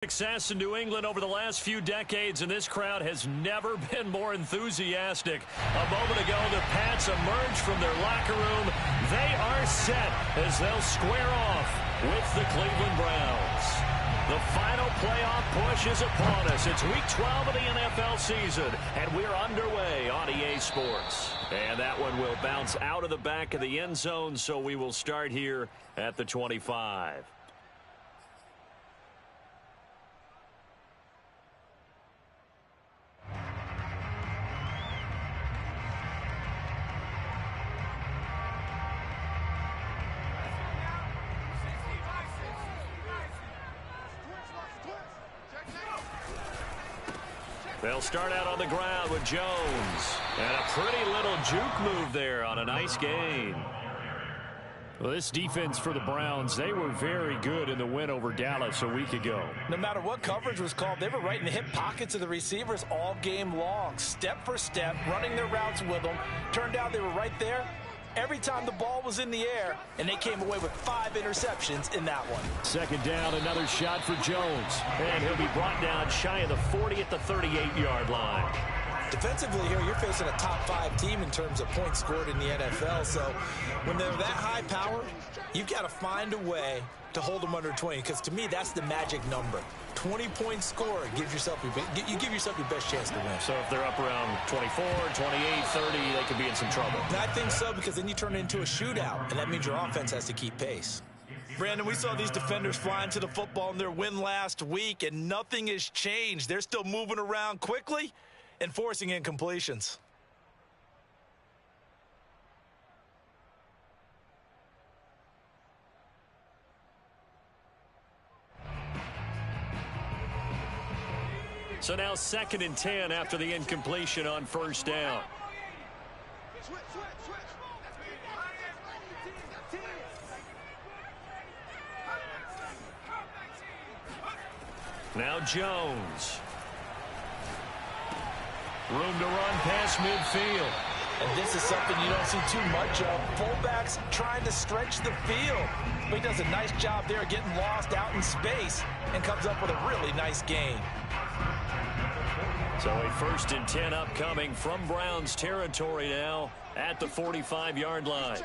Success in New England over the last few decades, and this crowd has never been more enthusiastic. A moment ago, the Pats emerged from their locker room. They are set as they'll square off with the Cleveland Browns. The final playoff push is upon us. It's Week 12 of the NFL season, and we're underway on EA Sports. And that one will bounce out of the back of the end zone, so we will start here at the 25. They'll start out on the ground with Jones. And a pretty little juke move there on a nice gain. Well, this defense for the Browns, they were very good in the win over Dallas a week ago. No matter what coverage was called, they were right in the hip pockets of the receivers all game long. Step for step, running their routes with them. Turned out they were right there every time the ball was in the air, and they came away with 5 interceptions in that one. Second down, another shot for Jones. And he'll be brought down shy of the 40 at the 38-yard line. Defensively here, you're facing a top 5 team in terms of points scored in the NFL. So when they're that high powered, you've got to find a way to hold them under 20. Because to me, that's the magic number. 20 points scored gives yourself you give yourself your best chance to win. So if they're up around 24, 28, 30, they could be in some trouble. And I think so, because then you turn it into a shootout, and that means your offense has to keep pace. Brandon, we saw these defenders flying to the football in their win last week, and nothing has changed. They're still moving around quickly and forcing incompletions. So now 2nd and 10 after the incompletion on first down. Now Jones. Room to run past midfield. And this is something you don't see too much of. Fullbacks trying to stretch the field. But he does a nice job there getting lost out in space and comes up with a really nice gain. So a 1st and 10 upcoming from Browns territory now at the 45-yard line.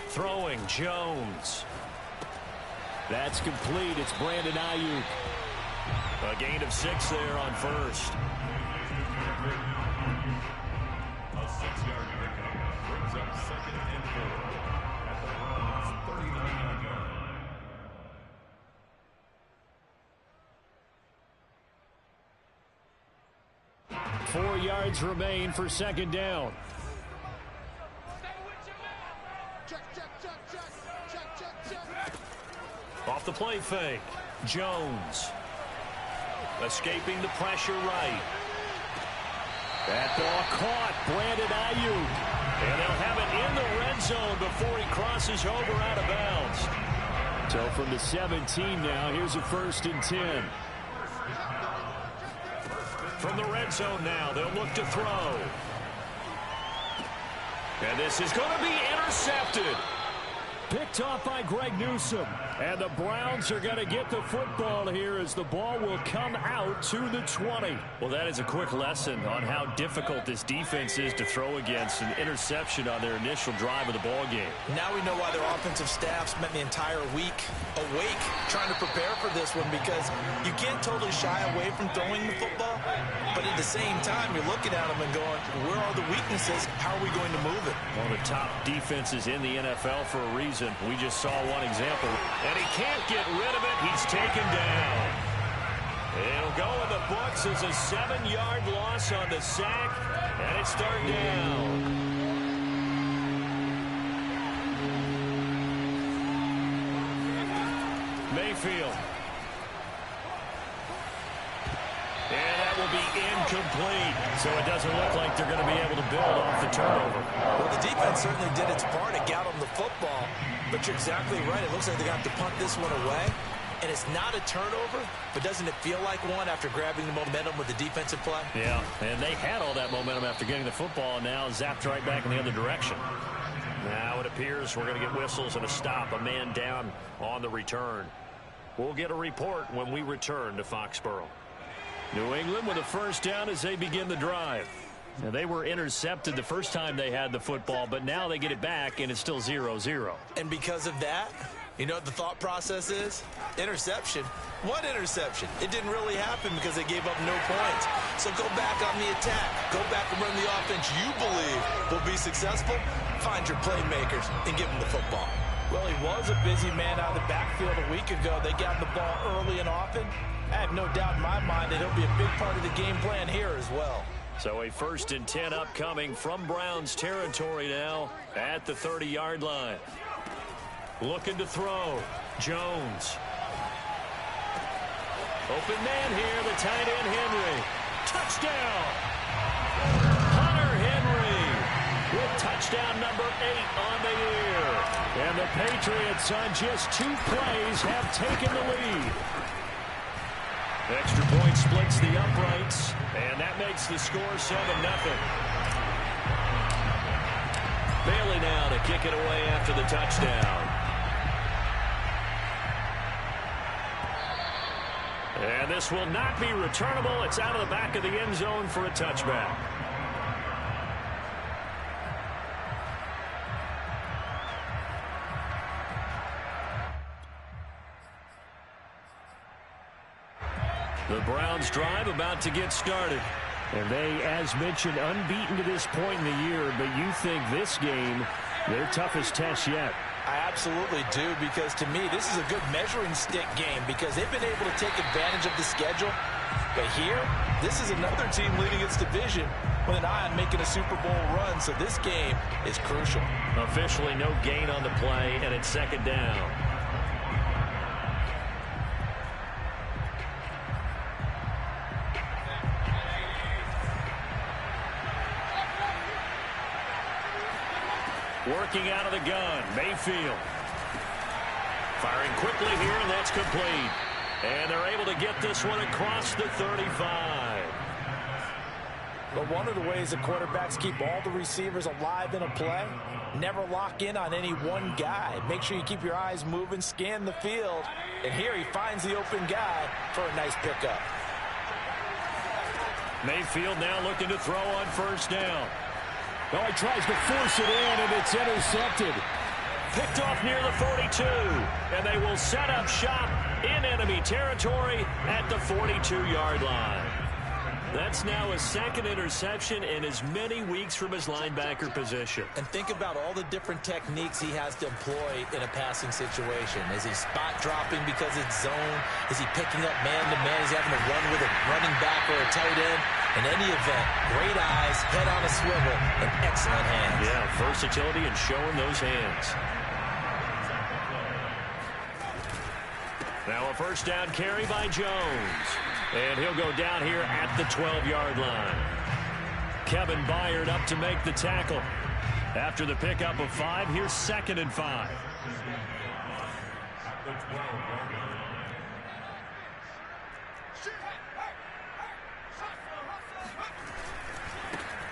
Throwing Jones. That's complete. It's Brandon Ayuk. A gain of 6 there on first. A 6-yard pickup brings up 2nd and 4 at the Browns' 39-yard line. 4 yards remain for 2nd down. Off the play fake. Jones. Escaping the pressure right. That ball caught. Brandon Ayuk. And they'll have it in the red zone before he crosses over out of bounds. So from the 17 now, here's a 1st and 10. From the red zone now, they'll look to throw. And this is going to be intercepted. Picked off by Greg Newsome. And the Browns are going to get the football here as the ball will come out to the 20. Well, that is a quick lesson on how difficult this defense is to throw against. An interception on their initial drive of the ball game. Now we know why their offensive staff spent the entire week awake trying to prepare for this one, because you can't totally shy away from throwing the football, but at the same time you're looking at them and going, where are the weaknesses? How are we going to move it? One of the top defenses in the NFL for a reason. We just saw one example. And he can't get rid of it. He's taken down. It'll go in the books as a 7-yard loss on the sack. And it's third down. Mayfield. And that will be incomplete. So it doesn't look like they're going to be able to build off the turnover. Well, the defense certainly did its part to get them the football. But you're exactly right. It looks like they're going to have to punt this one away. And it's not a turnover, but doesn't it feel like one after grabbing the momentum with the defensive play? Yeah, and they had all that momentum after getting the football, and now zapped right back in the other direction. Now it appears we're going to get whistles and a stop. A man down on the return. We'll get a report when we return to Foxborough. New England with a first down as they begin the drive. Now, they were intercepted the first time they had the football, but now they get it back, and it's still 0-0. And because of that, you know what the thought process is? Interception. What interception? It didn't really happen because they gave up no points. So go back on the attack. Go back and run the offense you believe will be successful. Find your playmakers and give them the football. Well, he was a busy man out of the backfield a week ago. They got the ball early and often. I have no doubt in my mind that he'll be a big part of the game plan here as well. So a 1st and 10 upcoming from Browns territory now at the 30-yard line. Looking to throw. Jones. Open man here, the tight end Henry. Touchdown! Hunter Henry with touchdown number 8 on the year. And the Patriots on just 2 plays have taken the lead. Extra point splits the uprights, and that makes the score 7-0. Bailey now to kick it away after the touchdown. And this will not be returnable. It's out of the back of the end zone for a touchback. The Browns drive about to get started. And they, as mentioned, unbeaten to this point in the year, but you think this game, their toughest test yet. I absolutely do, because to me, this is a good measuring stick game because they've been able to take advantage of the schedule. But here, this is another team leading its division with an eye on making a Super Bowl run, so this game is crucial. Officially no gain on the play, and it's 2nd down. Working out of the gun, Mayfield. Firing quickly here, and that's complete. And they're able to get this one across the 35. But one of the ways the quarterbacks keep all the receivers alive in a play, never lock in on any one guy. Make sure you keep your eyes moving, scan the field. And here he finds the open guy for a nice pickup. Mayfield now looking to throw on 1st down. Oh, he tries to force it in, and it's intercepted. Picked off near the 42, and they will set up shop in enemy territory at the 42-yard line. That's now his 2nd interception in as many weeks from his linebacker position. And think about all the different techniques he has to employ in a passing situation. Is he spot dropping because it's zone? Is he picking up man-to-man? Is he having to run with a running back or a tight end? In any event, great eyes, head on a swivel, and excellent hands. Yeah, versatility and showing those hands. Now a 1st down carry by Jones. And he'll go down here at the 12-yard line. Kevin Byard up to make the tackle. After the pickup of 5, here's 2nd and 5.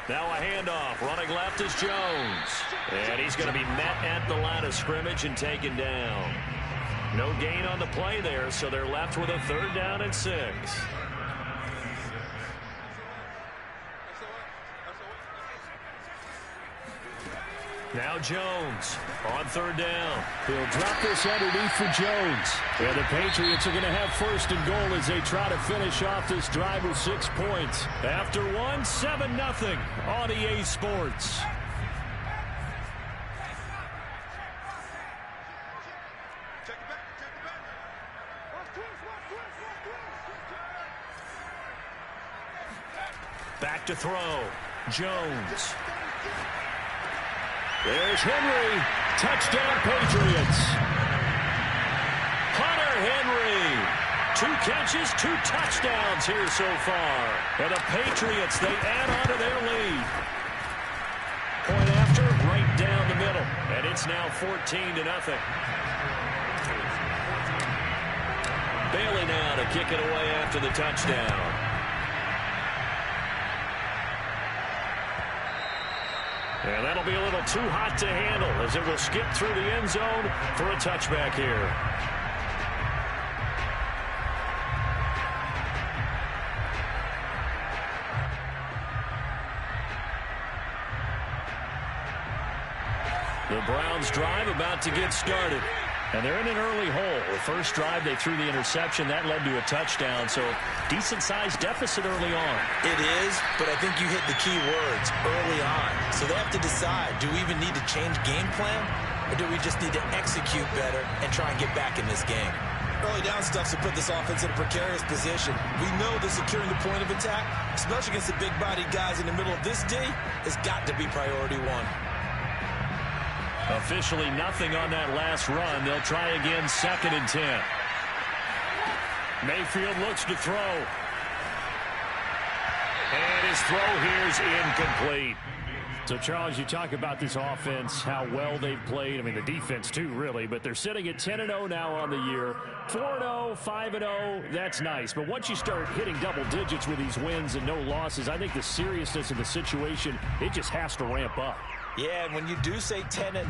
Now a handoff. Running left is Jones. And he's going to be met at the line of scrimmage and taken down. No gain on the play there, so they're left with a 3rd down and 6. Now Jones on 3rd down. He'll drop this underneath for Jones. And the Patriots are going to have 1st and goal as they try to finish off this drive with 6 points. After 7-0 on EA Sports. Back to throw. Jones. There's Henry. Touchdown, Patriots. Hunter Henry. 2 catches, 2 touchdowns here so far. And the Patriots, they add on to their lead. Point after, right down the middle. And it's now 14-0. Bailey now to kick it away after the touchdown. And that'll be a little too hot to handle as it will skip through the end zone for a touchback here. The Browns drive about to get started. And they're in an early hole. The first drive, they threw the interception. That led to a touchdown. So decent-sized deficit early on. It is, but I think you hit the key words, early on. So they have to decide, do we even need to change game plan? Or do we just need to execute better and try and get back in this game? Early down stuff to put this offense in a precarious position. We know that securing the point of attack, especially against the big-bodied guys in the middle of this D, has got to be priority one. Officially nothing on that last run. They'll try again, 2nd and 10. Mayfield looks to throw. And his throw here is incomplete. So, Charles, you talk about this offense, how well they've played. I mean, the defense, too, really. But they're sitting at 10-0 now on the year. 4-0, 5-0, that's nice. But once you start hitting double digits with these wins and no losses, I think the seriousness of the situation, it just has to ramp up. Yeah, and when you do say 10-0,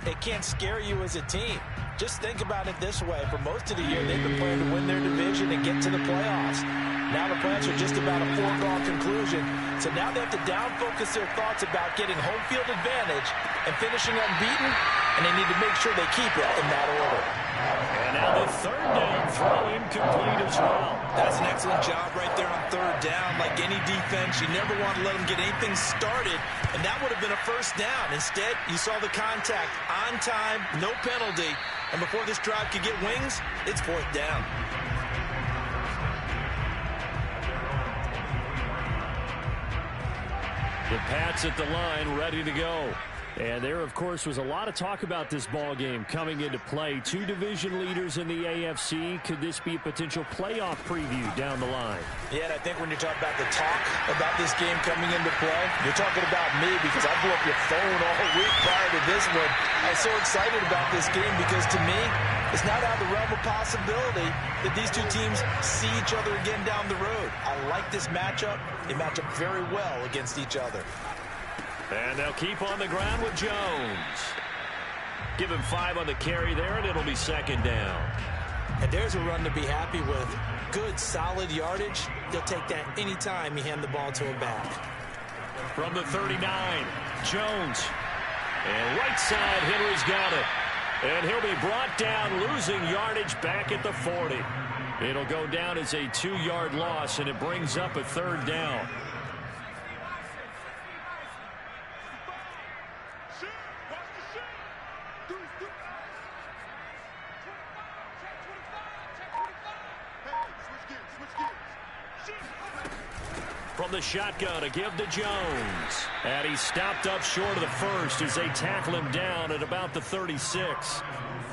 it can't scare you as a team. Just think about it this way. For most of the year, they've been playing to win their division and get to the playoffs. Now the playoffs are just about a foregone conclusion. So now they have to down-focus their thoughts about getting home field advantage and finishing unbeaten, and they need to make sure they keep it in that order. And now the 3rd down throw incomplete as well. That's an excellent job right there on 3rd down. Like any defense, you never want to let them get anything started, and that would have been a 1st down. Instead, you saw the contact on time, no penalty, and before this drive could get wings, it's 4th down. The Pats at the line, ready to go. And there, of course, was a lot of talk about this ball game coming into play. 2 division leaders in the AFC. Could this be a potential playoff preview down the line? Yeah, and I think when you talk about the talk about this game coming into play, you're talking about me because I blew up your phone all week prior to this one. I was so excited about this game because to me, it's not out of the realm of possibility that these two teams see each other again down the road. I like this matchup. They match up very well against each other. And they'll keep on the ground with Jones. Give him 5 on the carry there, and it'll be 2nd down. And there's a run to be happy with. Good, solid yardage. He'll take that anytime you hand the ball to him back. From the 39, Jones. And right side, Henry's got it. And he'll be brought down, losing yardage back at the 40. It'll go down as a 2-yard loss, and it brings up a 3rd down. From the shotgun to give to Jones. And he's stopped up short of the 1st as they tackle him down at about the 36.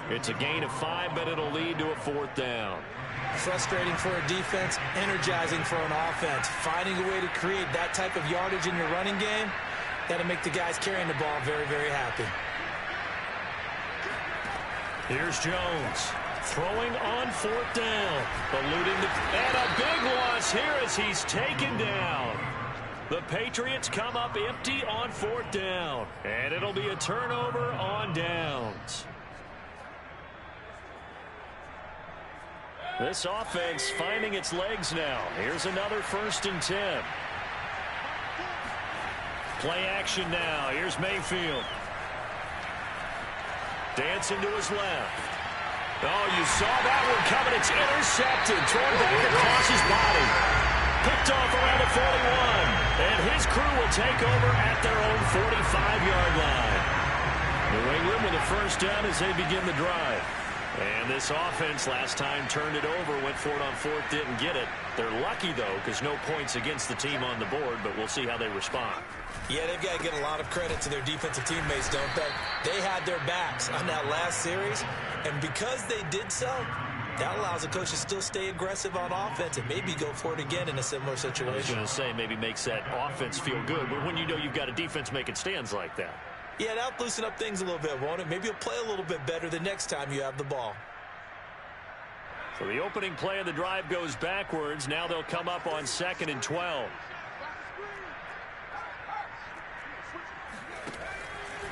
It's a gain of 5, but it'll lead to a 4th down. Frustrating for a defense, energizing for an offense. Finding a way to create that type of yardage in your running game, that'll make the guys carrying the ball very, very happy. Here's Jones. Throwing on 4th down. Eluding and a big loss here as he's taken down. The Patriots come up empty on 4th down. And it'll be a turnover on downs. This offense finding its legs now. Here's another 1st and 10. Play action now. Here's Mayfield. Dancing to his left. Oh, you saw that one coming. It's intercepted. Thrown back across his body. Picked off around the 41. And his crew will take over at their own 45-yard line. New England with a 1st down as they begin the drive. And this offense last time turned it over, went for it on 4th, didn't get it. They're lucky, though, because no points against the team on the board, but we'll see how they respond. Yeah, they've got to get a lot of credit to their defensive teammates, don't they? They had their backs on that last series, and because they did so, that allows the coach to still stay aggressive on offense and maybe go for it again in a similar situation. I was going to say, maybe makes that offense feel good, but when you know you've got a defense making stands like that. Yeah, that'll loosen up things a little bit, won't it? Maybe you'll play a little bit better the next time you have the ball. So the opening play of the drive goes backwards. Now they'll come up on 2nd and 12.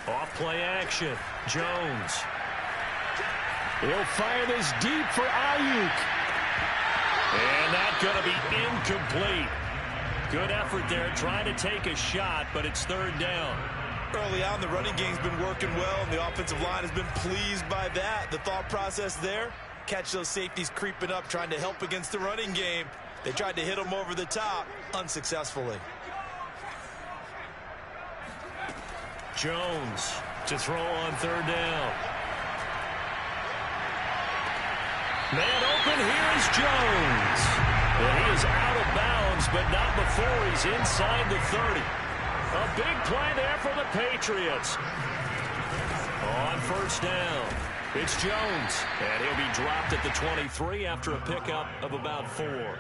Off play action. Jones. He'll fire this deep for Ayuk. And that's going to be incomplete. Good effort there trying to take a shot, but it's 3rd down. Early on, the running game's been working well, and the offensive line has been pleased by that. The thought process there, catch those safeties creeping up, trying to help against the running game. They tried to hit them over the top, unsuccessfully. Jones to throw on third down. Man open, here is Jones. And he is out of bounds, but not before he's inside the 30. A big play there for the Patriots. On first down, it's Jones. And he'll be dropped at the 23 after a pickup of about 4.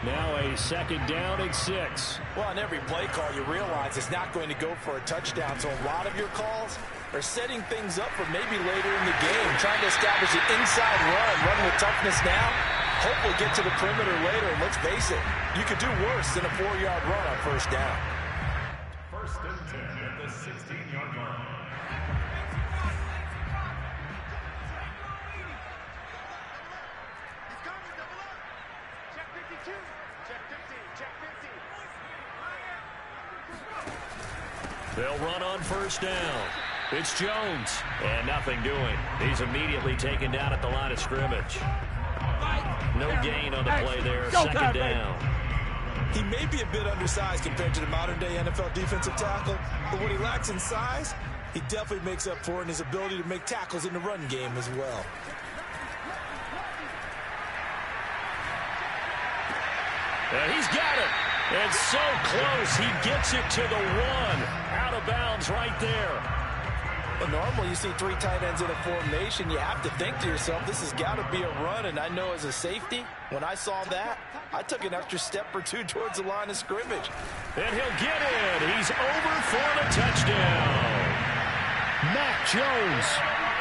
Now a second down and 6. Well, on every play call, you realize it's not going to go for a touchdown. So a lot of your calls are setting things up for maybe later in the game, trying to establish an inside run with toughness now. Hopefully get to the perimeter later. And let's face it, you could do worse than a 4-yard run on first down. First and 10 at the 16-yard line. They'll run on first down. It's Jones, and nothing doing. He's immediately taken down at the line of scrimmage. No gain on the play there, second down. He may be a bit undersized compared to the modern-day NFL defensive tackle, but what he lacks in size, he definitely makes up for it in his ability to make tackles in the run game as well. And he's got it. And so close, he gets it to the 1. Out of bounds right there. But normally you see 3 tight ends in a formation, you have to think to yourself, this has got to be a run. And I know as a safety, when I saw that, I took an extra step or 2 towards the line of scrimmage. And he'll get it. He's over for the touchdown. Mac Jones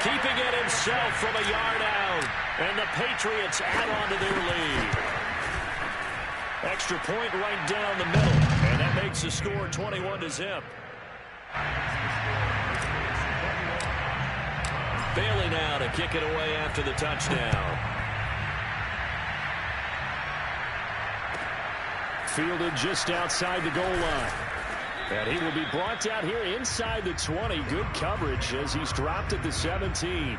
keeping it himself from a yard out. And the Patriots add on to their lead. Extra point right down the middle. And that makes the score 21-0. Bailey now to kick it away after the touchdown. Fielded just outside the goal line. And he will be brought down here inside the 20. Good coverage as he's dropped at the 17.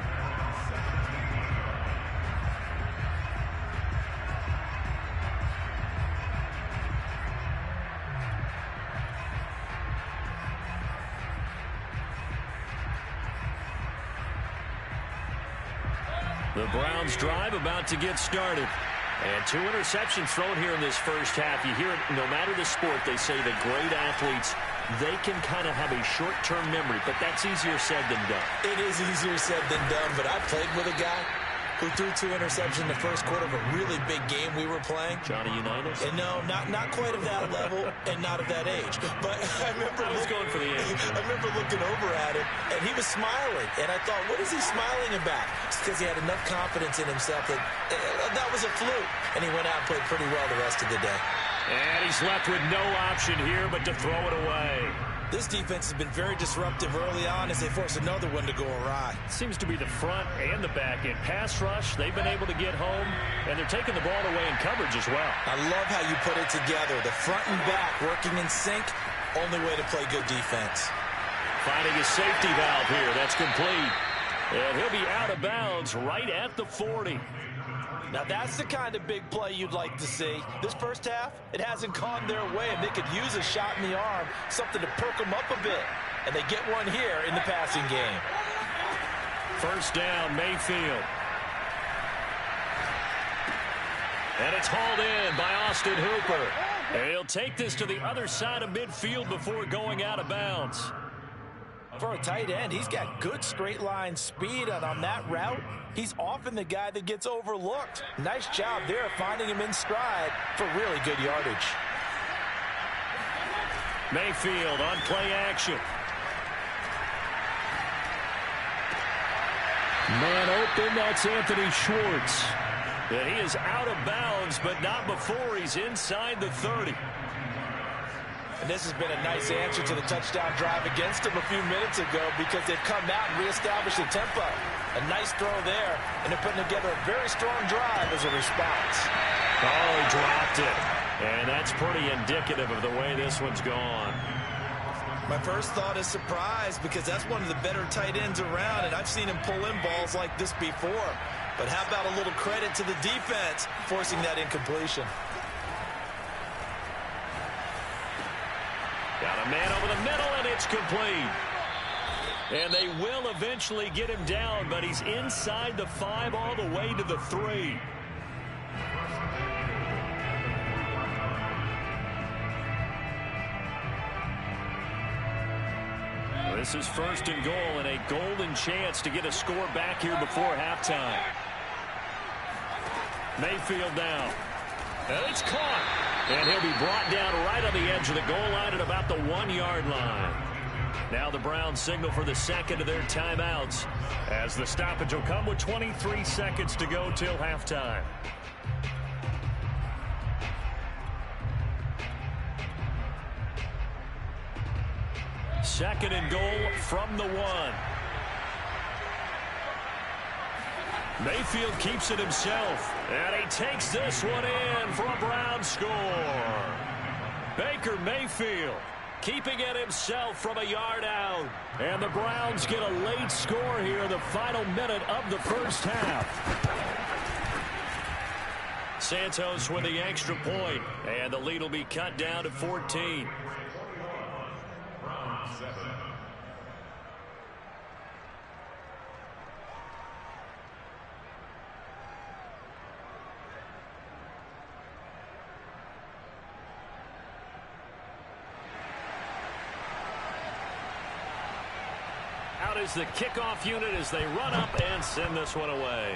The Browns drive about to get started. And 2 interceptions thrown here in this first half. You hear it, no matter the sport, they say that great athletes, they can kind of have a short-term memory, but that's easier said than done. It is easier said than done, but I played with a guy who threw 2 interceptions in the first quarter of a really big game we were playing. Johnny Unitas? And no, not quite of that level and not of that age. But I remember going for the age. I remember looking over at him, and he was smiling. And I thought, what is he smiling about? It's because he had enough confidence in himself that that was a fluke. And he went out and played pretty well the rest of the day. And he's left with no option here but to throw it away. This defense has been very disruptive early on as they force another one to go awry. Seems to be the front and the back end. Pass rush, they've been able to get home, and they're taking the ball away in coverage as well. I love how you put it together. The front and back working in sync, only way to play good defense. Finding a safety valve here. That's complete. And he'll be out of bounds right at the 40. Now that's the kind of big play you'd like to see. This first half, it hasn't gone their way, and they could use a shot in the arm, something to perk them up a bit. And they get one here in the passing game. First down, Mayfield. And it's hauled in by Austin Hooper. And he'll take this to the other side of midfield before going out of bounds. For a tight end, he's got good straight line speed, and on that route, he's often the guy that gets overlooked. Nice job there finding him in stride for really good yardage. Mayfield on play action. Man open, that's Anthony Schwartz. And he is out of bounds, but not before he's inside the 30. And this has been a nice answer to the touchdown drive against them a few minutes ago because they've come out and reestablished the tempo. A nice throw there, and they're putting together a very strong drive as a response. Oh, he dropped it. And that's pretty indicative of the way this one's gone. My first thought is surprise, because that's one of the better tight ends around, and I've seen him pull in balls like this before. But how about a little credit to the defense forcing that incompletion? Got a man over the middle, and it's complete. And they will eventually get him down, but he's inside the 5 all the way to the 3. This is 1st and goal, and a golden chance to get a score back here before halftime. Mayfield down. And it's caught. And he'll be brought down right on the edge of the goal line at about the 1-yard line. Now the Browns signal for the second of their timeouts, as the stoppage will come with 23 seconds to go till halftime. Second and goal from the 1. Mayfield keeps it himself, and he takes this one in for a Browns score. Baker Mayfield keeping it himself from a yard out. And the Browns get a late score here in the final minute of the first half. Santos with the extra point, and the lead will be cut down to 14. Out is the kickoff unit as they run up and send this one away.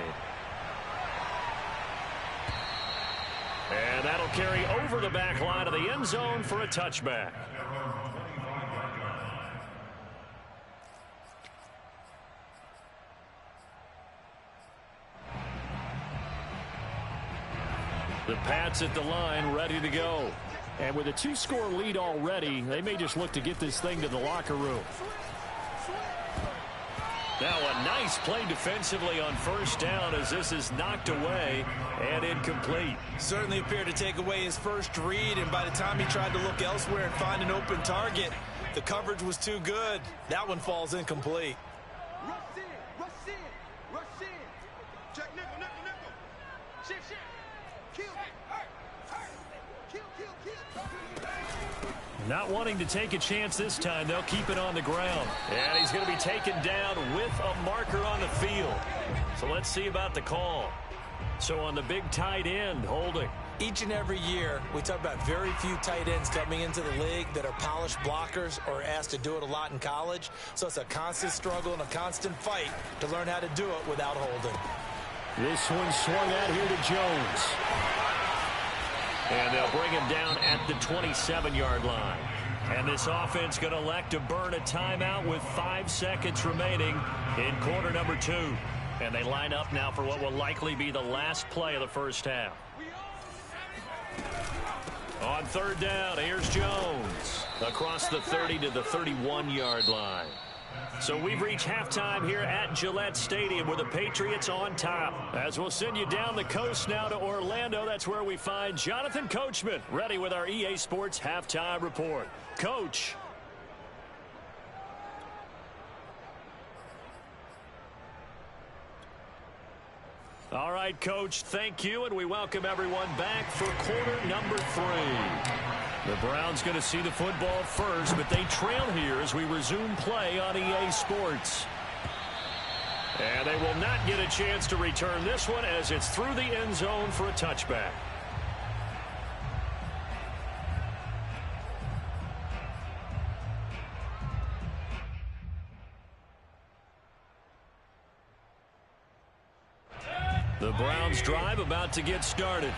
And that'll carry over the back line of the end zone for a touchback. The Pats at the line, ready to go. And with a 2-score lead already, they may just look to get this thing to the locker room. Now a nice play defensively on first down as this is knocked away and incomplete. Certainly appeared to take away his first read, and by the time he tried to look elsewhere and find an open target, the coverage was too good. That one falls incomplete. Rush in, rush in, rush in. Check nickel, nickel, nickel. Shit, shit. Kill. Kill, kill, kill. Not wanting to take a chance this time, they'll keep it on the ground. And he's going to be taken down with a marker on the field. So let's see about the call. So on the big tight end, holding. Each and every year, we talk about very few tight ends coming into the league that are polished blockers or asked to do it a lot in college. So it's a constant struggle and a constant fight to learn how to do it without holding. This one swung out here to Jones. And they'll bring him down at the 27-yard line. And this offense going to elect to burn a timeout with 5 seconds remaining in quarter number 2. And they line up now for what will likely be the last play of the first half. On third down, here's Jones across the 30 to the 31-yard line. So we've reached halftime here at Gillette Stadium with the Patriots on top. As we'll send you down the coast now to Orlando, that's where we find Jonathan Coachman ready with our EA Sports halftime report. Coach. All right, Coach, thank you, and we welcome everyone back for quarter number 3. The Browns going to see the football first, but they trail here as we resume play on EA Sports. And they will not get a chance to return this one as it's through the end zone for a touchback. The Browns drive about to get started.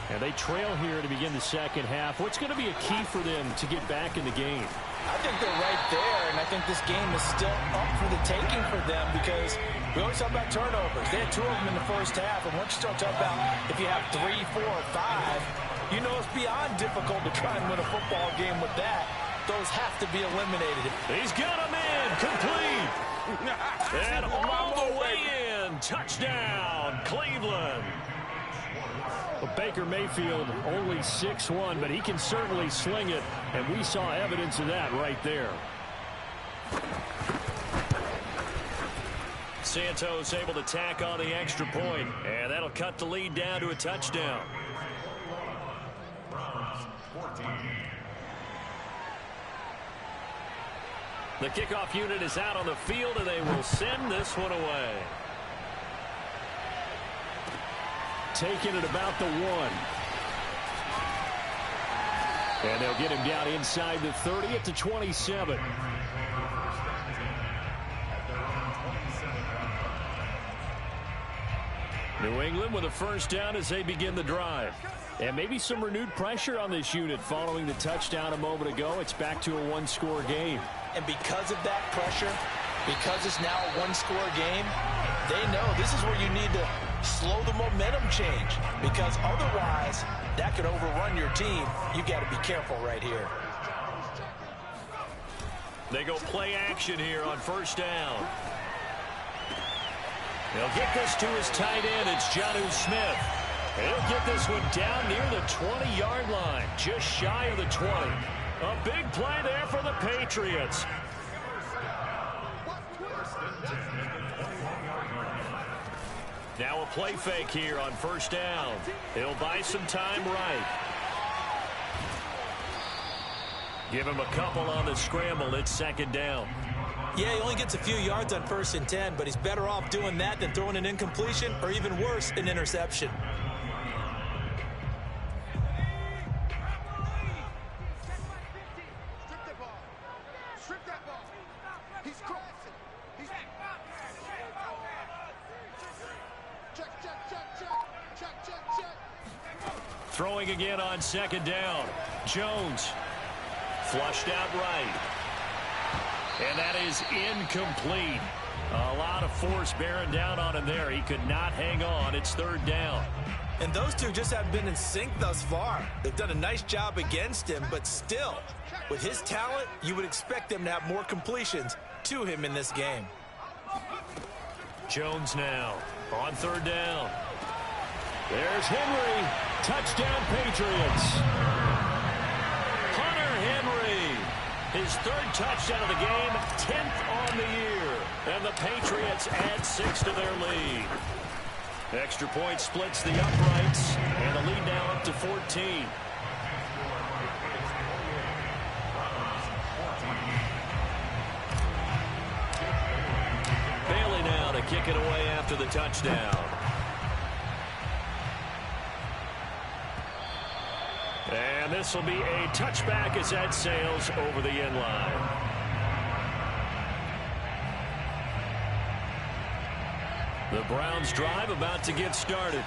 And they trail here to begin the second half. What's going to be a key for them to get back in the game? I think they're right there, and I think this game is still up for the taking for them because we always talk about turnovers. They had 2 of them in the first half, and once you start talking about if you have 3, 4, 5, you know it's beyond difficult to try and win a football game with that. Those have to be eliminated. He's got him in, complete. And all the way in, touchdown, Cleveland. Well, Baker Mayfield only 6'1", but he can certainly sling it, and we saw evidence of that right there. Santos able to tack on the extra point, and that'll cut the lead down to a touchdown. The kickoff unit is out on the field, and they will send this one away. Taking it about the 1. And they'll get him down inside the 30 at the 27. New England with a first down as they begin the drive. And maybe some renewed pressure on this unit following the touchdown a moment ago. It's back to a one-score game. And because of that pressure, because it's now a one-score game, they know this is where you need to slow the momentum change, because otherwise that could overrun your team. You got to be careful right here. They go play action here on first down. He'll get this to his tight end. It's Jonnu Smith. He'll get this one down near the 20-yard line, just shy of the 20. A big play there for the Patriots. Now a play fake here on first down. He'll buy some time right. Give him a couple on the scramble. It's second down. Yeah, he only gets a few yards on 1st and 10, but he's better off doing that than throwing an incompletion, or even worse, an interception. Throwing again on second down. Jones flushed out right. And that is incomplete. A lot of force bearing down on him there. He could not hang on. It's third down. And those two just have been in sync thus far. They've done a nice job against him, but still, with his talent, you would expect them to have more completions to him in this game. Jones now on third down. There's Henry. Touchdown, Patriots. Hunter Henry. His third touchdown of the game, 10th on the year. And the Patriots add 6 to their lead. Extra point splits the uprights, and the lead now up to 14. Bailey now to kick it away after the touchdown. And this will be a touchback as that sails over the end line. The Browns drive about to get started.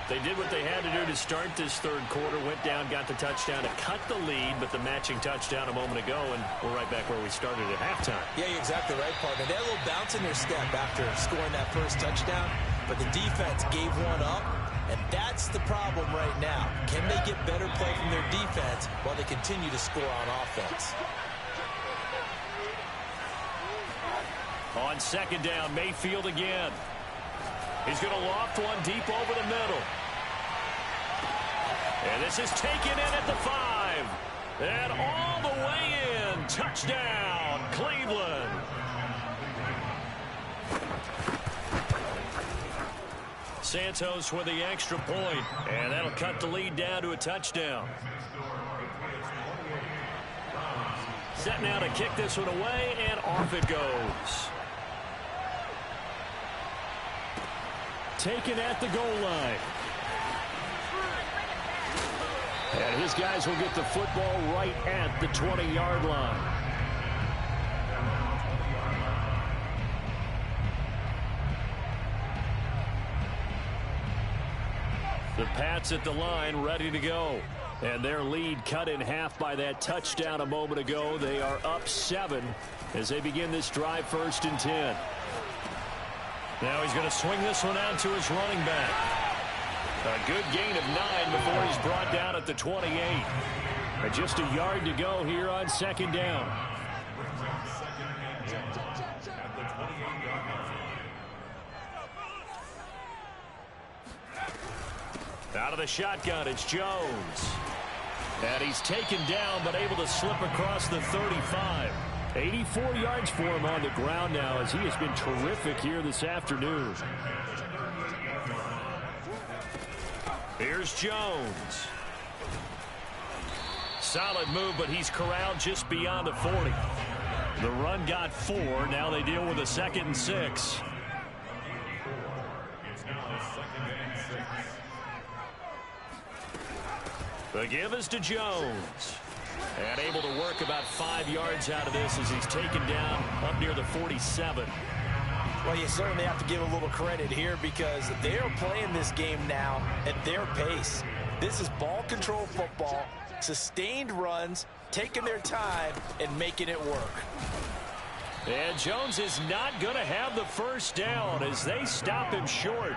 They did what they had to do to start this third quarter. Went down, got the touchdown to cut the lead, but the matching touchdown a moment ago, and we're right back where we started at halftime. Yeah, you're exactly right, partner. They had a little bounce in their step after scoring that first touchdown, but the defense gave one up. And that's the problem right now. Can they get better play from their defense while they continue to score on offense? On second down, Mayfield again. He's going to loft one deep over the middle. And this is taken in at the 5. And all the way in. Touchdown, Cleveland. Santos with the extra point, and that'll cut the lead down to a touchdown. Set now to kick this one away, and off it goes. Taken at the goal line. And his guys will get the football right at the 20-yard line. The Pats at the line ready to go. And their lead cut in half by that touchdown a moment ago. They are up 7 as they begin this drive 1st and 10. Now he's going to swing this one out to his running back. A good gain of 9 before he's brought down at the 28. And just a yard to go here on second down. Out of the shotgun, it's Jones. And he's taken down, but able to slip across the 35. 84 yards for him on the ground now as he has been terrific here this afternoon. Here's Jones. Solid move, but he's corralled just beyond the 40. The run got 4. Now they deal with a 2nd and 6. It's now 2nd and 6. The give is to Jones. And able to work about 5 yards out of this as he's taken down up near the 47. Well, you certainly have to give a little credit here because they are playing this game now at their pace. This is ball control football, sustained runs, taking their time, and making it work. And Jones is not going to have the first down as they stop him short.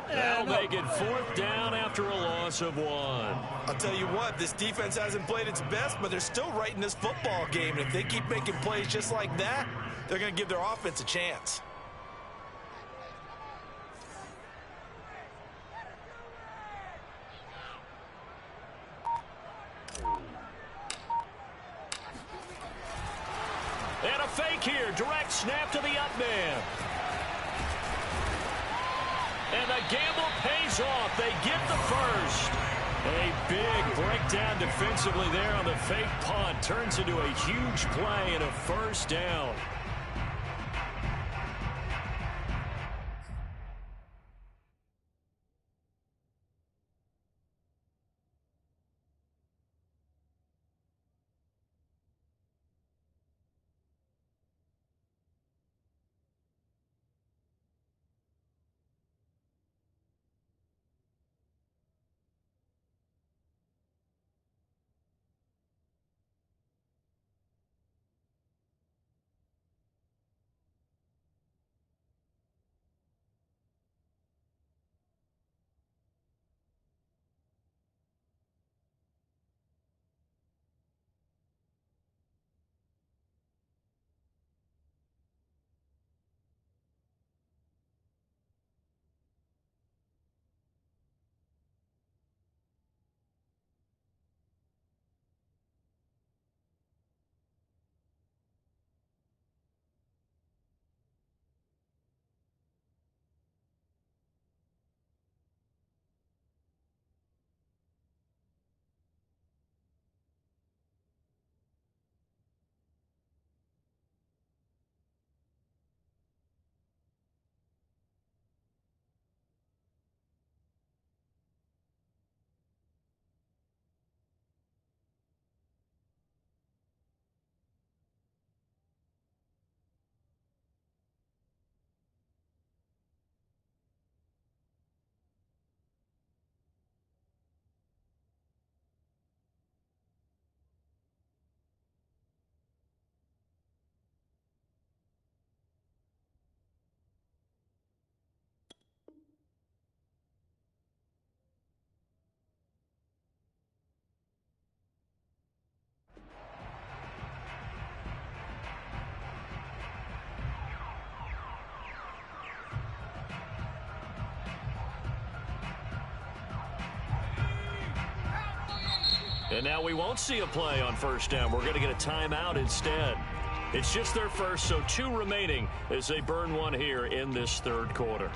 That'll make it 4th down after a loss of 1. I'll tell you what, this defense hasn't played its best, but they're still right in this football game. And if they keep making plays just like that, they're going to give their offense a chance. And a fake here. Direct snap to the up man. And the gamble pays off. They get the first. A big breakdown defensively there on the fake punt. Turns into a huge play and a first down. And now we won't see a play on first down. We're going to get a timeout instead. It's just their first, so 2 remaining as they burn 1 here in this 3rd quarter.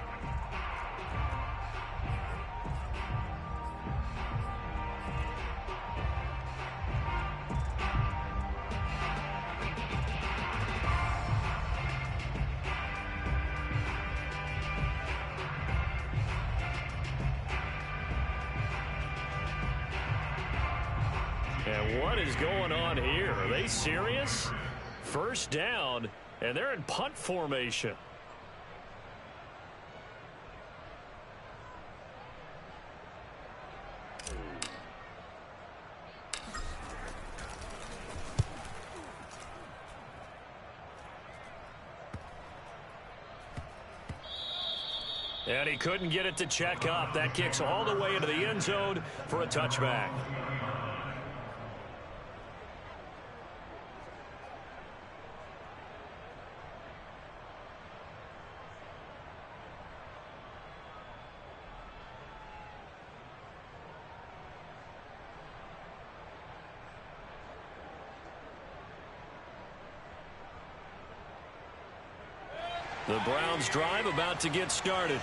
And what is going on here? Are they serious? First down, and they're in punt formation. And he couldn't get it to check up. That kicks all the way into the end zone for a touchback. The Browns drive about to get started.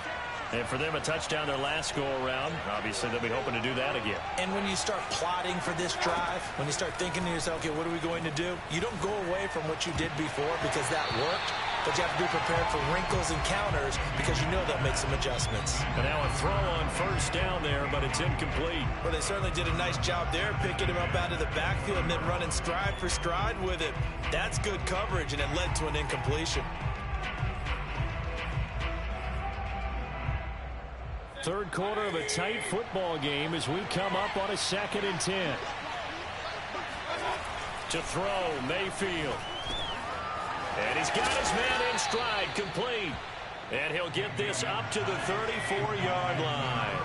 And for them, a touchdown their last go-around. Obviously, they'll be hoping to do that again. And when you start plotting for this drive, when you start thinking to yourself, okay, what are we going to do? You don't go away from what you did before because that worked, but you have to be prepared for wrinkles and counters because you know they'll make some adjustments. And now a throw on first down there, but it's incomplete. Well, they certainly did a nice job there, picking him up out of the backfield and then running stride for stride with it. That's good coverage, and it led to an incompletion. Third quarter of a tight football game as we come up on a 2nd and 10. To throw, Mayfield. And he's got his man in stride, complete. And he'll get this up to the 34-yard line.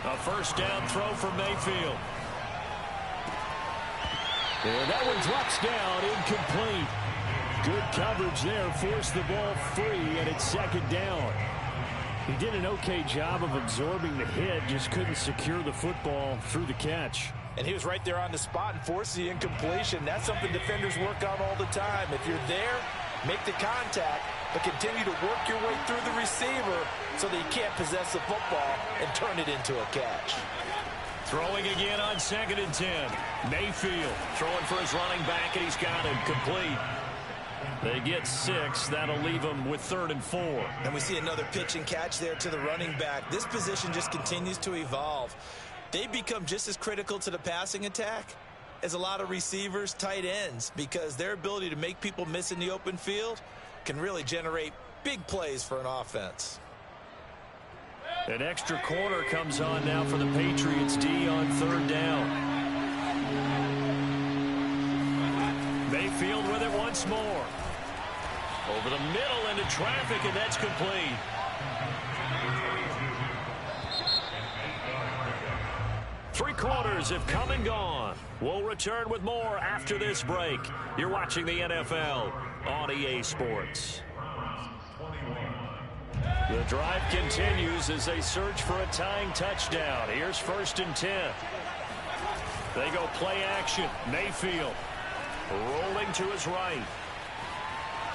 A first down throw for Mayfield. And that one drops down, incomplete. Good coverage there, forced the ball free, and it's 2nd down. He did an okay job of absorbing the hit, just couldn't secure the football through the catch. And he was right there on the spot and forced the incompletion. That's something defenders work on all the time. If you're there, make the contact, but continue to work your way through the receiver so that you can't possess the football and turn it into a catch. Throwing again on 2nd and 10. Mayfield throwing for his running back, and he's got him complete. They get 6. That'll leave them with 3rd and 4. And we see another pitch and catch there to the running back. This position just continues to evolve. They become just as critical to the passing attack as a lot of receivers, tight ends, because their ability to make people miss in the open field can really generate big plays for an offense. An extra corner comes on now for the Patriots D on 3rd down. Mayfield with it once more. Over the middle into traffic, and that's complete. Three quarters have come and gone. We'll return with more after this break. You're watching the NFL on EA Sports. The drive continues as they search for a tying touchdown. Here's 1st and 10. They go play action. Mayfield rolling to his right.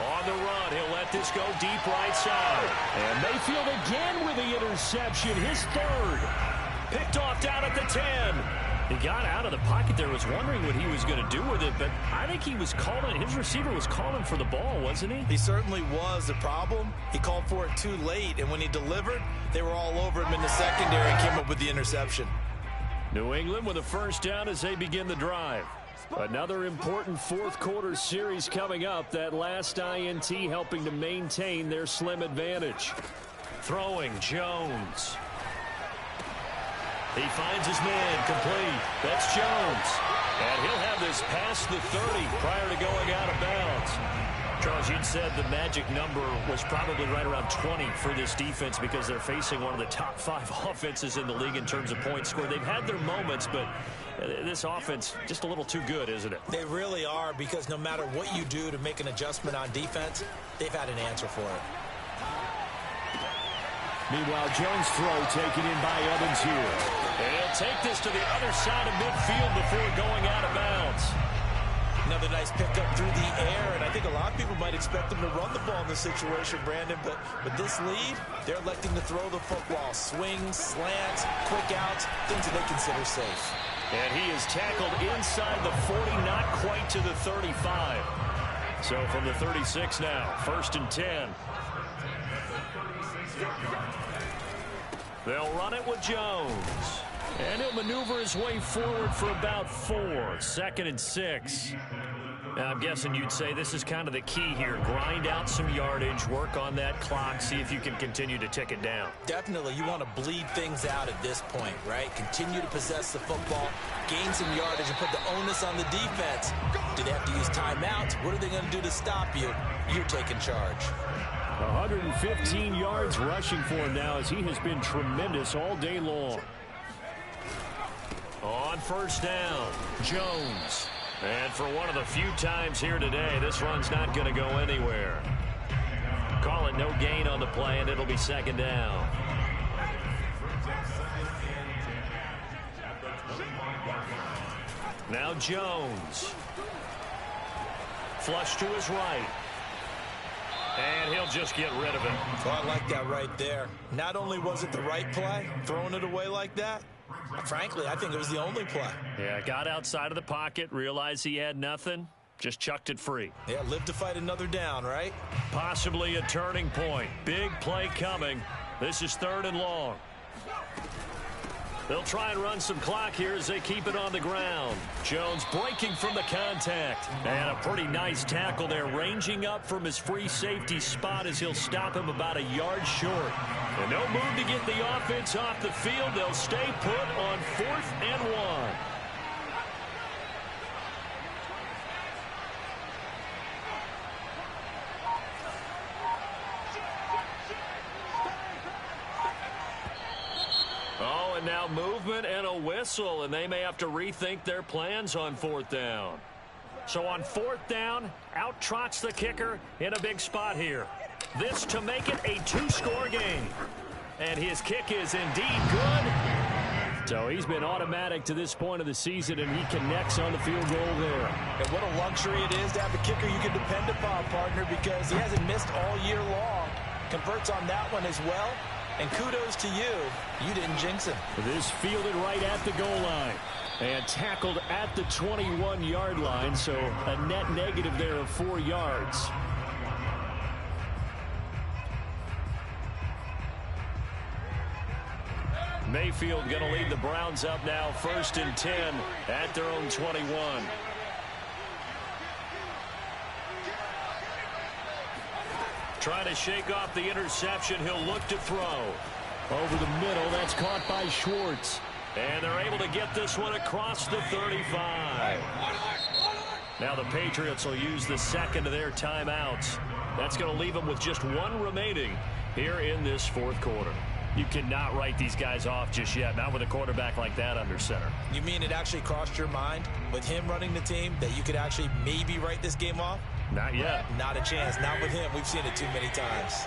On the run, he'll let this go deep right side. And Mayfield again with the interception, his 3rd. Picked off down at the 10. He got out of the pocket there, was wondering what he was going to do with it, but I think he was calling, his receiver was calling for the ball, wasn't he? He certainly was. The problem, he called for it too late, and when he delivered, they were all over him in the secondary and came up with the interception. New England with a first down as they begin the drive. Another important 4th quarter series coming up. That last INT helping to maintain their slim advantage. Throwing, Jones. He finds his man, complete. That's Jones. And he'll have this past the 30 prior to going out of bounds. Charles, you'd said the magic number was probably right around 20 for this defense because they're facing one of the top 5 offenses in the league in terms of points scored. They've had their moments, but this offense just a little too good, isn't it? They really are, because no matter what you do to make an adjustment on defense, they've had an answer for it. Meanwhile, Jones' throw taken in by Evans here. And he'll take this to the other side of midfield before going out of bounds. Another nice pickup through the air, and I think a lot of people might expect them to run the ball in this situation, Brandon, but with this lead, they're electing to throw the football. Swings, slants, quick outs, things that they consider safe. And he is tackled inside the 40, not quite to the 35. So from the 36 now, 1st and 10. They'll run it with Jones. And he'll maneuver his way forward for about 4. 2nd and 6. Now, I'm guessing you'd say this is kind of the key here. Grind out some yardage, work on that clock, see if you can continue to tick it down. Definitely. You want to bleed things out at this point, right? Continue to possess the football, gain some yardage, and put the onus on the defense. Do they have to use timeouts? What are they going to do to stop you? You're taking charge. 115 yards rushing for him now as he has been tremendous all day long. On 1st down, Jones. And for one of the few times here today, this run's not going to go anywhere. Call it no gain on the play, and it'll be 2nd down. Now Jones. flush to his right. And he'll just get rid of it. Well, I like that right there. Not only was it the right play, throwing it away like that, frankly, I think it was the only play. Yeah, got outside of the pocket, realized he had nothing, just chucked it free. Yeah, live to fight another down, right? Possibly a turning point. Big play coming. This is 3rd and long. They'll try and run some clock here as they keep it on the ground. Jones breaking from the contact. And a pretty nice tackle there, ranging up from his free safety spot as he'll stop him about a yard short. And no move to get the offense off the field. They'll stay put on 4th and 1. And now movement and a whistle, and they may have to rethink their plans on 4th down. So on 4th down, out trots the kicker in a big spot here. This to make it a 2-score game. And his kick is indeed good. So he's been automatic to this point of the season, and he connects on the field goal there. And what a luxury it is to have a kicker you can depend upon, partner, because he hasn't missed all year long. Converts on that one as well. And kudos to you. You didn't jinx him. This fielded right at the goal line. And tackled at the 21-yard line, so a net negative there of 4 yards. Mayfield going to lead the Browns up now, 1st and 10 at their own 21. Trying to shake off the interception. He'll look to throw. Over the middle, that's caught by Schwartz. And they're able to get this one across the 35. Now the Patriots will use the second of their timeouts. That's going to leave them with just 1 remaining here in this 4th quarter. You cannot write these guys off just yet, not with a quarterback like that under center. You mean it actually crossed your mind with him running the team that you could actually maybe write this game off? Not yet. Not a chance. Not with him. We've seen it too many times.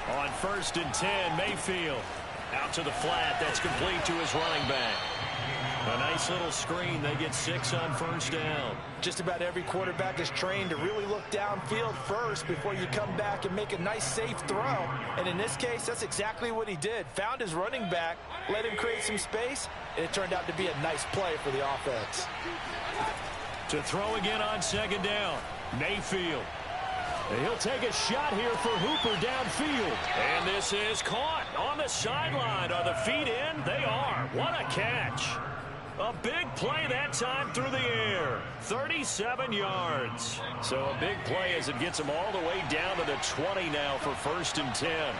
On 1st and 10, Mayfield out to the flat. That's complete to his running back. A nice little screen. They get 6 on 1st down. Just about every quarterback is trained to really look downfield first before you come back and make a nice, safe throw. And in this case, that's exactly what he did. Found his running back, let him create some space, and it turned out to be a nice play for the offense. To throw again on 2nd down, Mayfield. He'll take a shot here for Hooper downfield. And this is caught on the sideline. Are the feet in? They are. What a catch. A big play that time through the air. 37 yards. So a big play as it gets them all the way down to the 20 now for 1st and 10.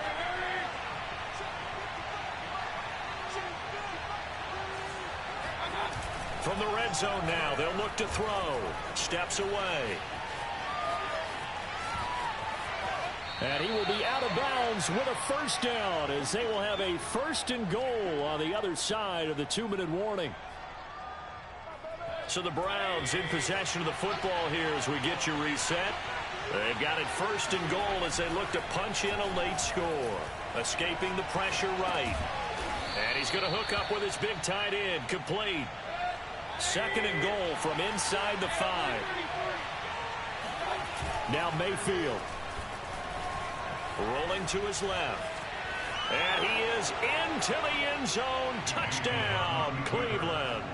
From the red zone now, they'll look to throw. Steps away. And he will be out of bounds with a 1st down as they will have a 1st and goal on the other side of the 2-minute warning. So the Browns in possession of the football here as we get you reset. They've got it 1st and goal as they look to punch in a late score. Escaping the pressure right. And he's going to hook up with his big tight end. Complete. 2nd and goal from inside the 5. Now Mayfield. Rolling to his left. And he is into the end zone. Touchdown, Cleveland.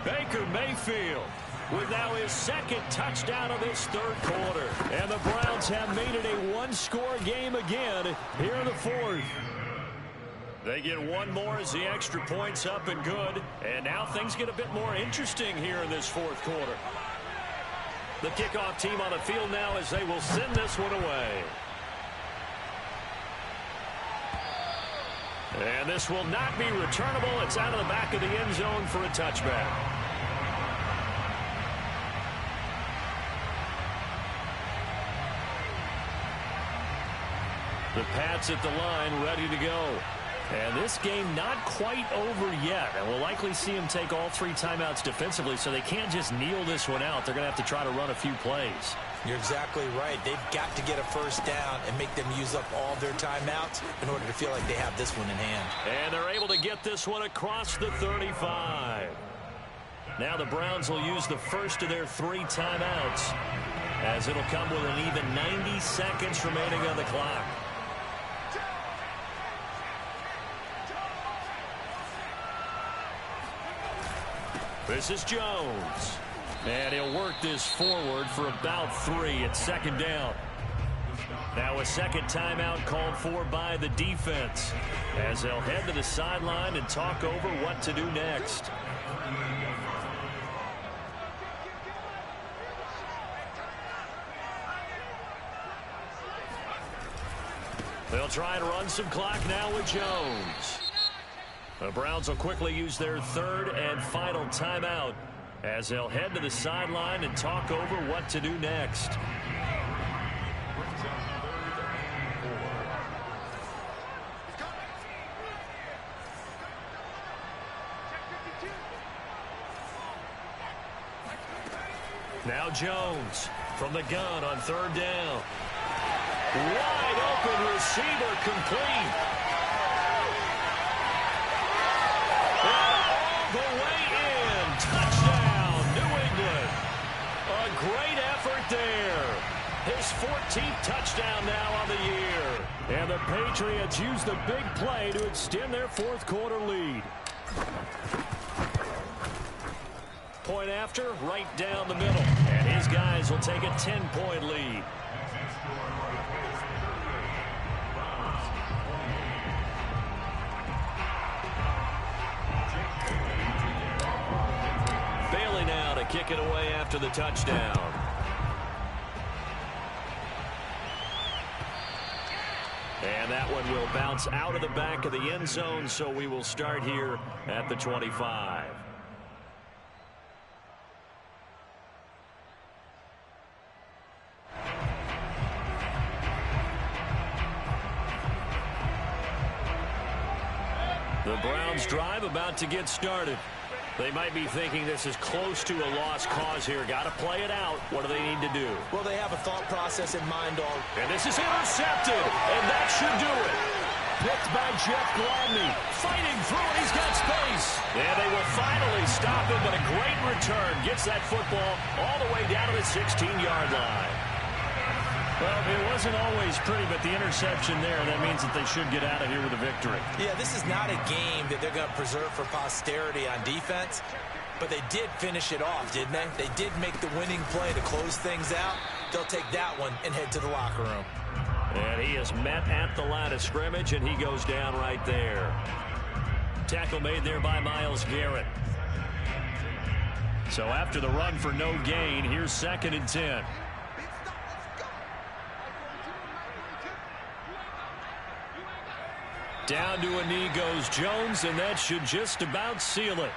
Baker Mayfield with now his 2nd touchdown of this 3rd quarter. And the Browns have made it a 1-score game again here in the 4th. They get 1 more as the extra point's up and good. And now things get a bit more interesting here in this 4th quarter. The kickoff team on the field now as they will send this one away. And this will not be returnable. It's out of the back of the end zone for a touchback. The Pats at the line, ready to go. And this game not quite over yet. And we'll likely see them take all 3 timeouts defensively, so they can't just kneel this one out. They're going to have to try to run a few plays. You're exactly right. They've got to get a 1st down and make them use up all their timeouts in order to feel like they have this one in hand. And they're able to get this one across the 35. Now the Browns will use the first of their 3 timeouts, as it'll come with an even 90 seconds remaining on the clock. This is Jones. And he'll work this forward for about 3 at second down. Now a second timeout called for by the defense, as they'll head to the sideline and talk over what to do next. They'll try and run some clock now with Jones. The Browns will quickly use their 3rd and final timeout, as they'll head to the sideline and talk over what to do next. Now Jones from the gun on 3rd down. Wide open receiver, complete. All the way in. Touchdown, New England. A great effort there. His 14th touchdown now on the year. And the Patriots use the big play to extend their 4th quarter lead. Point after, right down the middle. And his guys will take a 10-point lead. Bailey now to kick it away after the touchdown. And that one will bounce out of the back of the end zone, so we will start here at the 25. The Browns drive about to get started. They might be thinking this is close to a lost cause here. Got to play it out. What do they need to do? Well, they have a thought process in mind. And this is intercepted, and that should do it. Picked by Jeff Gladney. Fighting through, he's got space. And they will finally stop him, but a great return. Gets that football all the way down to the 16-yard line. Well, it wasn't always pretty, but the interception there, that means that they should get out of here with a victory. Yeah, this is not a game that they're going to preserve for posterity on defense, but they did finish it off, didn't they? They did make the winning play to close things out. They'll take that one and head to the locker room. And he is met at the line of scrimmage, and he goes down right there. Tackle made there by Myles Garrett. So after the run for no gain, here's 2nd and 10. Down to a knee goes Jones, and that should just about seal it.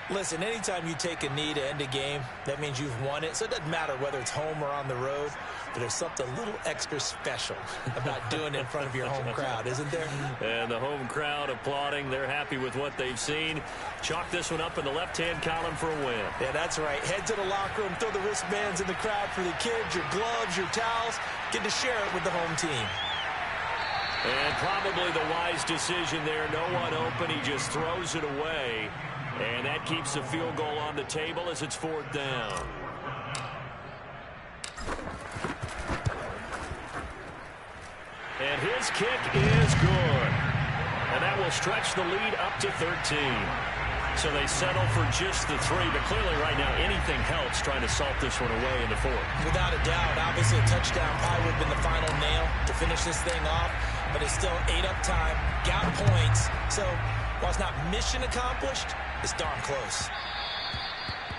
Listen, anytime you take a knee to end a game, that means you've won it. So it doesn't matter whether it's home or on the road, but there's something a little extra special about doing it in front of your home crowd, isn't there? And the home crowd applauding. They're happy with what they've seen. Chalk this one up in the left-hand column for a win. Yeah, that's right. Head to the locker room, throw the wristbands in the crowd for the kids, your gloves, your towels. Get to share it with the home team. And probably the wise decision there. No one open. He just throws it away. And that keeps the field goal on the table as it's 4th down. And his kick is good. And that will stretch the lead up to 13. So they settle for just the 3. But clearly right now anything helps trying to salt this one away in the 4th. Without a doubt. Obviously a touchdown probably would have been the final nail to finish this thing off. But it's still 8 up time. Got points. So while it's not mission accomplished, it's darn close.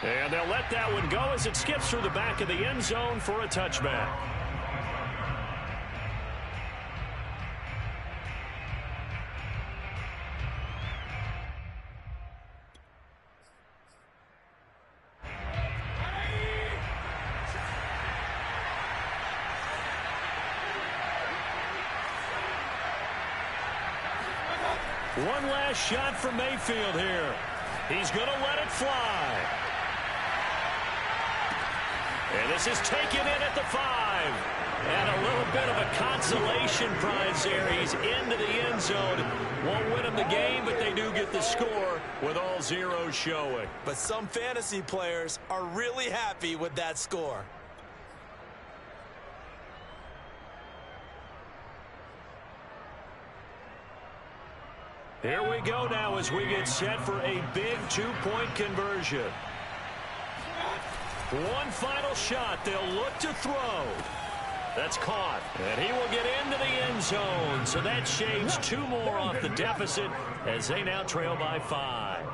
And they'll let that one go as it skips through the back of the end zone for a touchback. One last shot from Mayfield here. He's going to let it fly. And this is taken in at the 5. And a little bit of a consolation prize there. He's into the end zone. Won't win him the game, but they do get the score with all zeros showing. But some fantasy players are really happy with that score. Here we go now as we get set for a big two-point conversion. One final shot. They'll look to throw. That's caught. And he will get into the end zone. So that shaves 2 more off the deficit as they now trail by 5.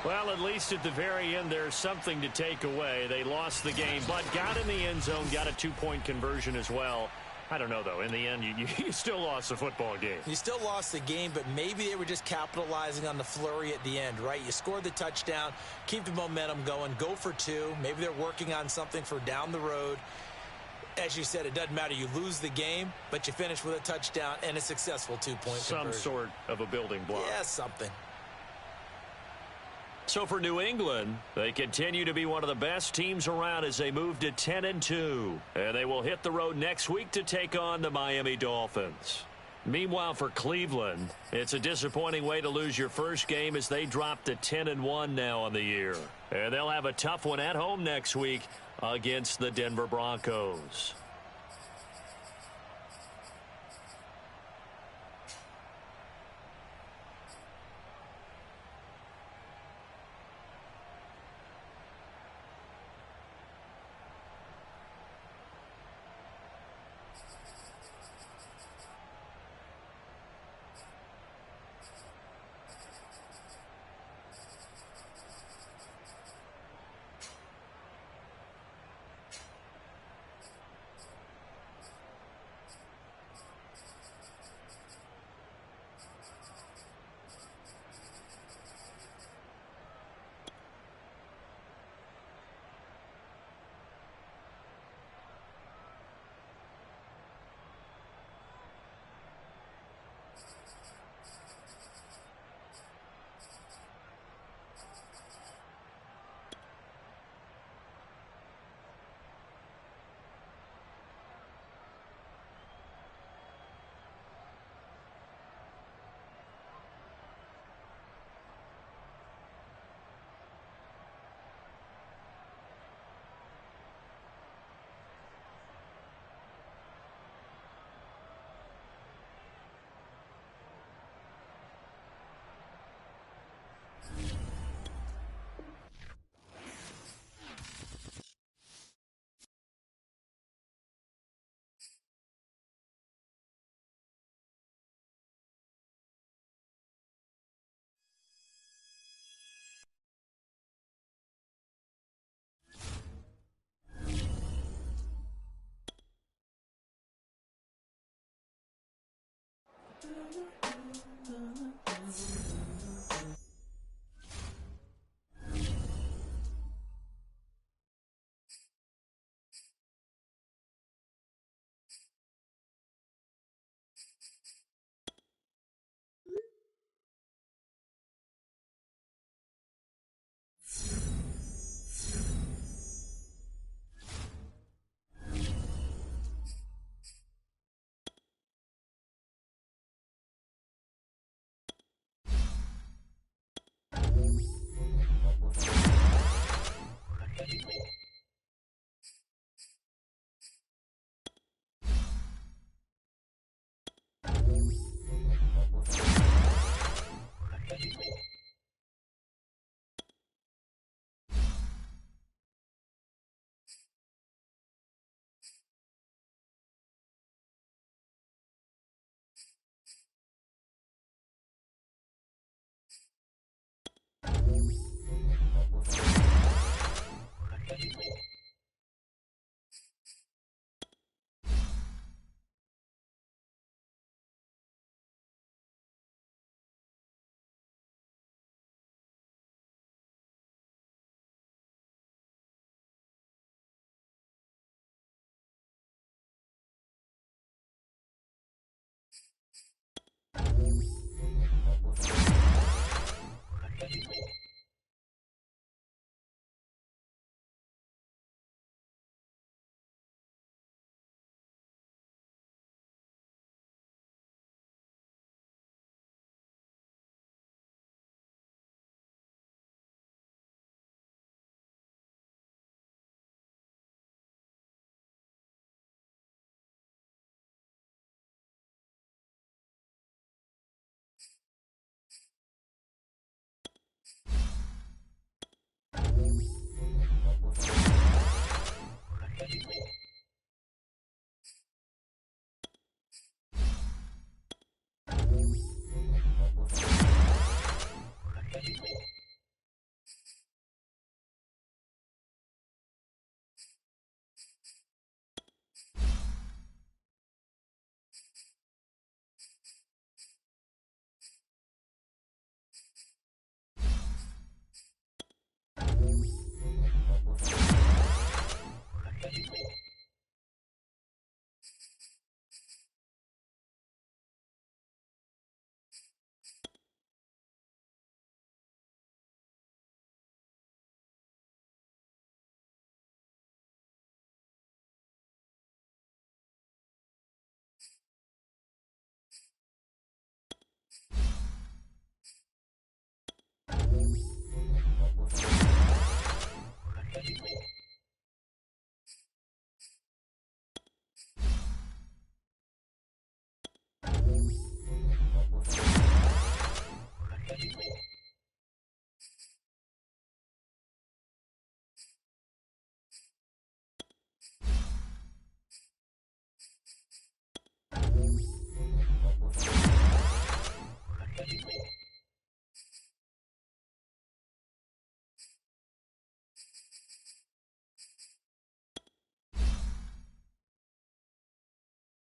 Well, at least at the very end, there's something to take away. They lost the game, but got in the end zone, got a 2-point conversion as well. I don't know, though. In the end, you still lost the football game. You still lost the game, but maybe they were just capitalizing on the flurry at the end, right? You scored the touchdown, keep the momentum going, go for 2. Maybe they're working on something for down the road. As you said, it doesn't matter. You lose the game, but you finish with a touchdown and a successful 2-point conversion. Some sort of a building block. Yeah, something. So for New England, they continue to be one of the best teams around as they move to 10-2. And they will hit the road next week to take on the Miami Dolphins. Meanwhile, for Cleveland, it's a disappointing way to lose your first game as they drop to 10-1 now on the year. And they'll have a tough one at home next week against the Denver Broncos.